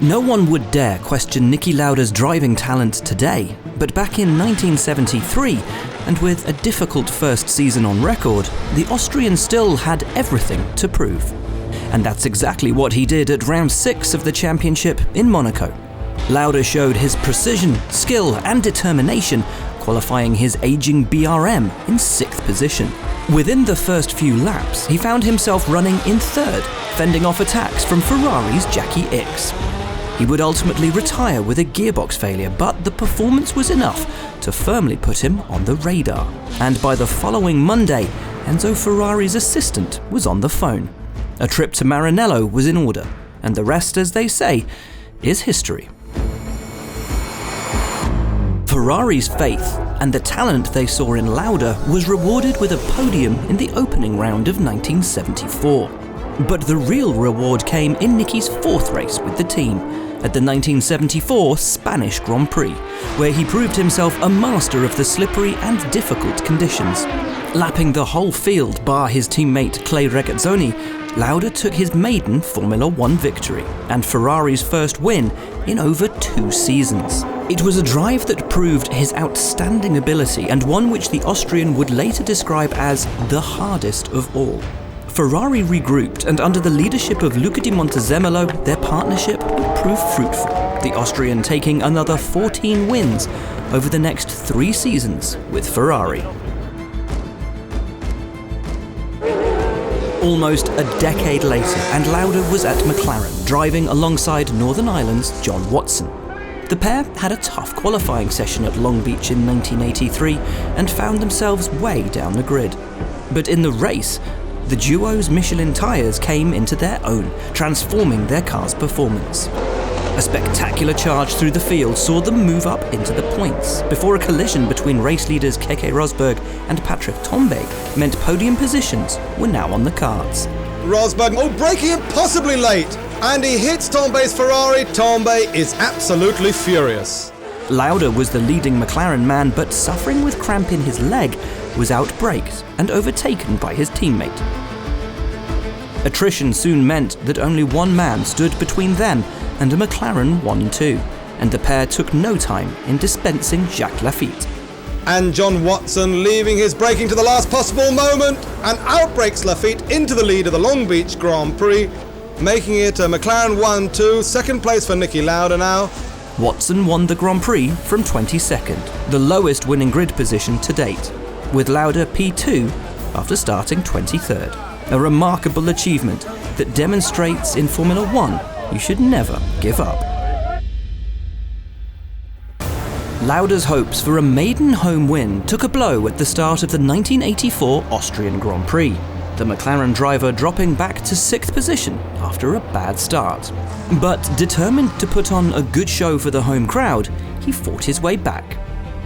No one would dare question Niki Lauda's driving talent today, but back in 1973, and with a difficult first season on record, the Austrian still had everything to prove. And that's exactly what he did at round 6 of the championship in Monaco. Lauda showed his precision, skill and determination, qualifying his aging BRM in 6th position. Within the first few laps, he found himself running in 3rd, fending off attacks from Ferrari's Jackie Ickx. He would ultimately retire with a gearbox failure, but the performance was enough to firmly put him on the radar. And by the following Monday, Enzo Ferrari's assistant was on the phone. A trip to Maranello was in order, and the rest, as they say, is history. Ferrari's faith and the talent they saw in Lauda was rewarded with a podium in the opening round of 1974. But the real reward came in Niki's 4th race with the team, at the 1974 Spanish Grand Prix, where he proved himself a master of the slippery and difficult conditions. Lapping the whole field bar his teammate Clay Regazzoni, Lauda took his maiden Formula 1 victory, and Ferrari's first win in over 2 seasons. It was a drive that proved his outstanding ability, and one which the Austrian would later describe as the hardest of all. Ferrari regrouped, and under the leadership of Luca di Montezemolo, their partnership would prove fruitful, the Austrian taking another 14 wins over the next 3 seasons with Ferrari. Almost a decade later, and Lauda was at McLaren, driving alongside Northern Ireland's John Watson. The pair had a tough qualifying session at Long Beach in 1983 and found themselves way down the grid. But in the race, the duo's Michelin tyres came into their own, transforming their car's performance. A spectacular charge through the field saw them move up into the points, before a collision between race leaders Keke Rosberg and Patrick Tambay meant podium positions were now on the cards. Rosberg, braking impossibly late, and he hits Tambay's Ferrari. Tambay is absolutely furious. Lauda was the leading McLaren man, but suffering with cramp in his leg, was outbraked and overtaken by his teammate. Attrition soon meant that only one man stood between them and a McLaren 1-2, and the pair took no time in dispensing Jacques Laffite. And John Watson, leaving his braking to the last possible moment, and outbrakes Laffite into the lead of the Long Beach Grand Prix, making it a McLaren 1-2, 2nd place for Niki Lauda now. Watson won the Grand Prix from 22nd, the lowest winning grid position to date, with Lauda P2 after starting 23rd. A remarkable achievement that demonstrates in Formula 1 you should never give up. Lauda's hopes for a maiden home win took a blow at the start of the 1984 Austrian Grand Prix, the McLaren driver dropping back to 6th position after a bad start. But determined to put on a good show for the home crowd, he fought his way back.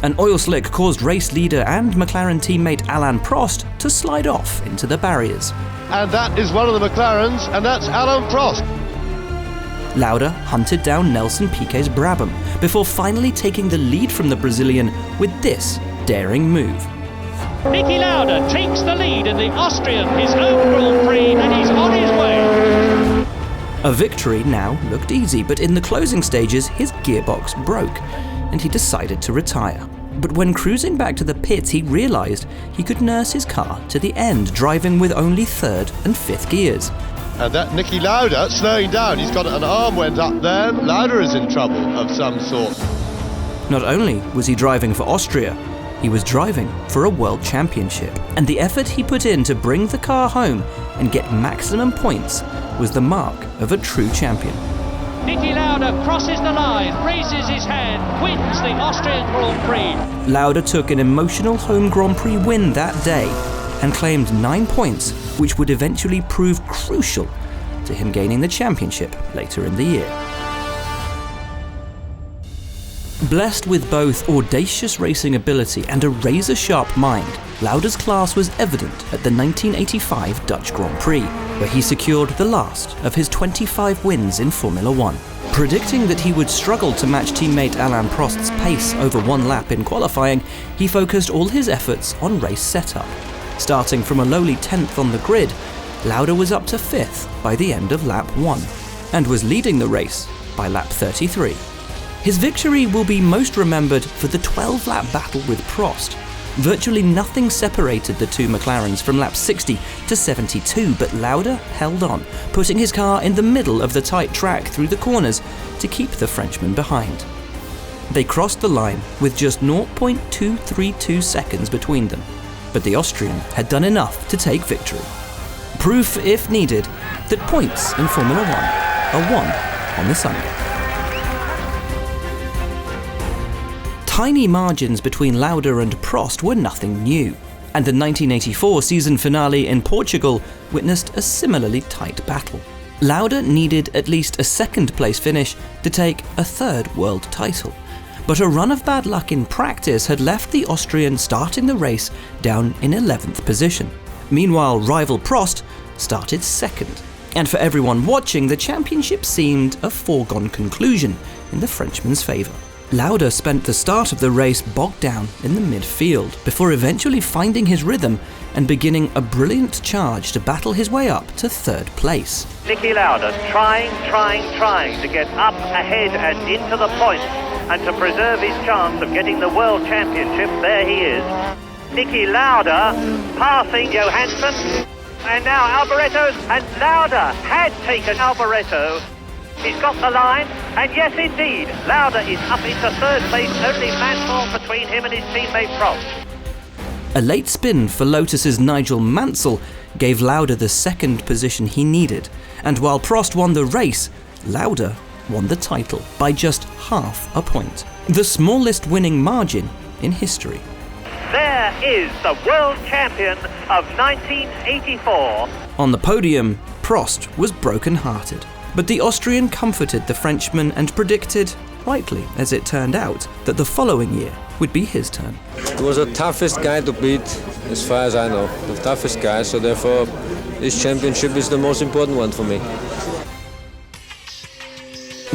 An oil slick caused race leader and McLaren teammate Alain Prost to slide off into the barriers. And that is one of the McLarens, and that's Alain Prost. Lauda hunted down Nelson Piquet's Brabham before finally taking the lead from the Brazilian with this daring move. Niki Lauda takes the lead in the Austrian, his own Grand Prix, and he's on his way. A victory now looked easy, but in the closing stages his gearbox broke and he decided to retire. But when cruising back to the pits, he realised he could nurse his car to the end, driving with only 3rd and 5th gears. And that Niki Lauda slowing down, he's got an arm went up there. Lauda is in trouble of some sort. Not only was he driving for Austria, he was driving for a world championship. And the effort he put in to bring the car home and get maximum points was the mark of a true champion. Niki Lauda crosses the line, raises his hand, wins the Austrian Grand Prix. Lauda took an emotional home Grand Prix win that day and claimed 9 points, which would eventually prove crucial to him gaining the championship later in the year. Blessed with both audacious racing ability and a razor-sharp mind, Lauda's class was evident at the 1985 Dutch Grand Prix, where he secured the last of his 25 wins in Formula 1. Predicting that he would struggle to match teammate Alain Prost's pace over 1 lap in qualifying, he focused all his efforts on race setup. Starting from a lowly 10th on the grid, Lauda was up to 5th by the end of lap 1, and was leading the race by lap 33. His victory will be most remembered for the 12-lap battle with Prost. Virtually nothing separated the two McLarens from laps 60 to 72, but Lauda held on, putting his car in the middle of the tight track through the corners to keep the Frenchman behind. They crossed the line with just 0.232 seconds between them, but the Austrian had done enough to take victory. Proof, if needed, that points in Formula One are won on the Sunday. Tiny margins between Lauda and Prost were nothing new, and the 1984 season finale in Portugal witnessed a similarly tight battle. Lauda needed at least a second-place finish to take a third world title, but a run of bad luck in practice had left the Austrian starting the race down in 11th position. Meanwhile, rival Prost started second, and for everyone watching, the championship seemed a foregone conclusion in the Frenchman's favour. Lauda spent the start of the race bogged down in the midfield, before eventually finding his rhythm and beginning a brilliant charge to battle his way up to third place. Niki Lauda trying to get up ahead and into the points, and to preserve his chance of getting the World Championship. There he is. Niki Lauda passing Johansson, and now Alboreto, and Lauda had taken Alboreto. He's got the line, and yes indeed, Lauda is up into third place, only man between him and his teammate Prost. A late spin for Lotus's Nigel Mansell gave Lauda the second position he needed, and while Prost won the race, Lauda won the title by just half a point, the smallest winning margin in history. There is the world champion of 1984. On the podium, Prost was broken-hearted. But the Austrian comforted the Frenchman and predicted, rightly as it turned out, that the following year would be his turn. He was the toughest guy to beat, as far as I know. The toughest guy, so therefore this championship is the most important one for me.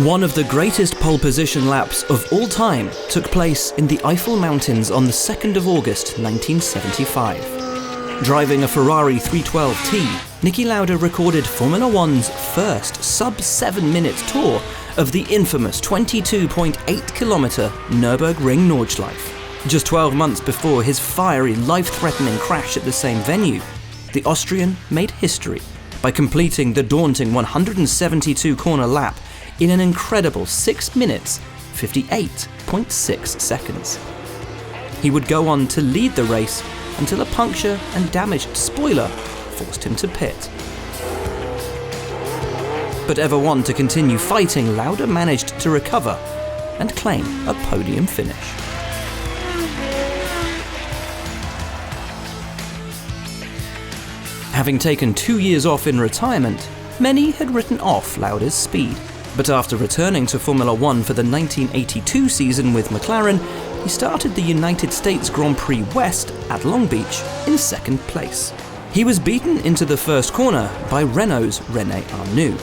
One of the greatest pole position laps of all time took place in the Eifel Mountains on the 2nd of August 1975. Driving a Ferrari 312T, Niki Lauda recorded Formula One's first sub-7-minute tour of the infamous 22.8-kilometre Nürburgring Nordschleife. Just 12 months before his fiery, life-threatening crash at the same venue, the Austrian made history by completing the daunting 172-corner lap in an incredible 6 minutes, 58.6 seconds. He would go on to lead the race until a puncture and damaged spoiler forced him to pit. But ever one to continue fighting, Lauda managed to recover and claim a podium finish. Having taken 2 years off in retirement, many had written off Lauda's speed. But after returning to Formula One for the 1982 season with McLaren, he started the United States Grand Prix West at Long Beach in second place. He was beaten into the first corner by Renault's René Arnoux,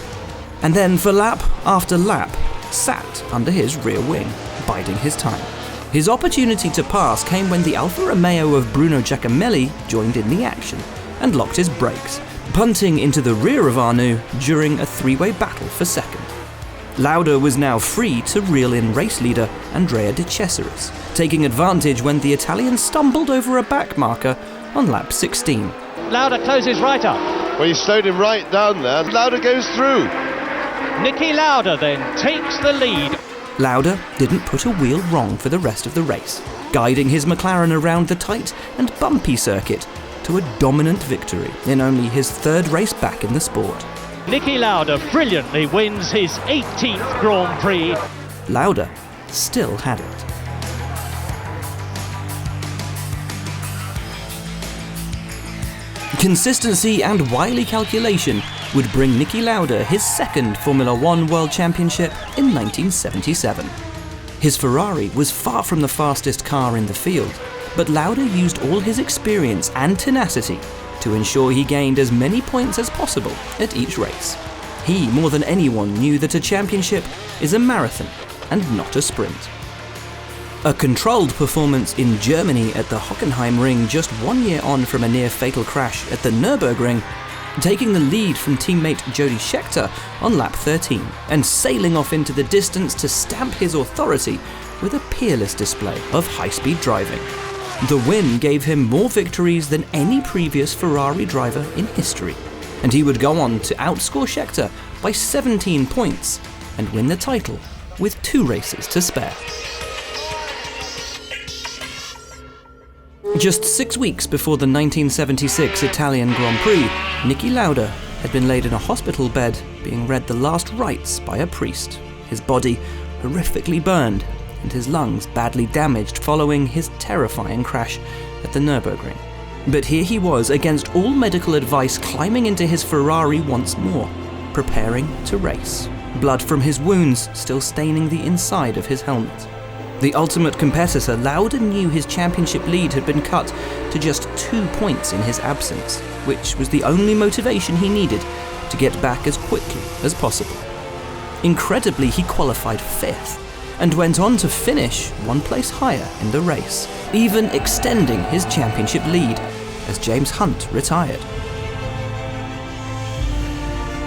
and then for lap after lap sat under his rear wing, biding his time. His opportunity to pass came when the Alfa Romeo of Bruno Giacomelli joined in the action and locked his brakes, punting into the rear of Arnoux during a three-way battle for second. Lauda was now free to reel in race leader Andrea De Cesaris, taking advantage when the Italian stumbled over a back marker on lap 16. Lauda closes right up. Well, he slowed him right down there. Lauda goes through. Niki Lauda then takes the lead. Lauda didn't put a wheel wrong for the rest of the race, guiding his McLaren around the tight and bumpy circuit to a dominant victory in only his third race back in the sport. Niki Lauda brilliantly wins his 18th Grand Prix. Lauda still had it. Consistency and wily calculation would bring Niki Lauda his second Formula One World Championship in 1977. His Ferrari was far from the fastest car in the field, but Lauda used all his experience and tenacity to ensure he gained as many points as possible at each race. He, more than anyone, knew that a championship is a marathon and not a sprint. A controlled performance in Germany at the Hockenheimring just 1 year on from a near-fatal crash at the Nürburgring taking the lead from teammate Jody Scheckter on lap 13 and sailing off into the distance to stamp his authority with a peerless display of high-speed driving. The win gave him more victories than any previous Ferrari driver in history, and he would go on to outscore Scheckter by 17 points and win the title with 2 races to spare. Just 6 weeks before the 1976 Italian Grand Prix, Niki Lauda had been laid in a hospital bed being read the last rites by a priest, his body horrifically burned and his lungs badly damaged following his terrifying crash at the Nürburgring. But here he was, against all medical advice, climbing into his Ferrari once more, preparing to race, blood from his wounds still staining the inside of his helmet. The ultimate competitor, Lauda knew his championship lead had been cut to just 2 points in his absence, which was the only motivation he needed to get back as quickly as possible. Incredibly, he qualified 5th and went on to finish 1 place higher in the race, even extending his championship lead as James Hunt retired.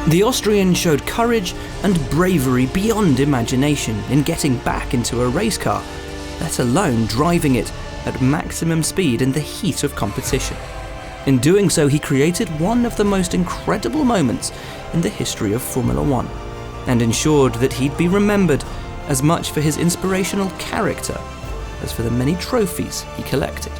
The Austrian showed courage and bravery beyond imagination in getting back into a race car, let alone driving it at maximum speed in the heat of competition. In doing so, he created one of the most incredible moments in the history of Formula One, and ensured that he'd be remembered as much for his inspirational character as for the many trophies he collected.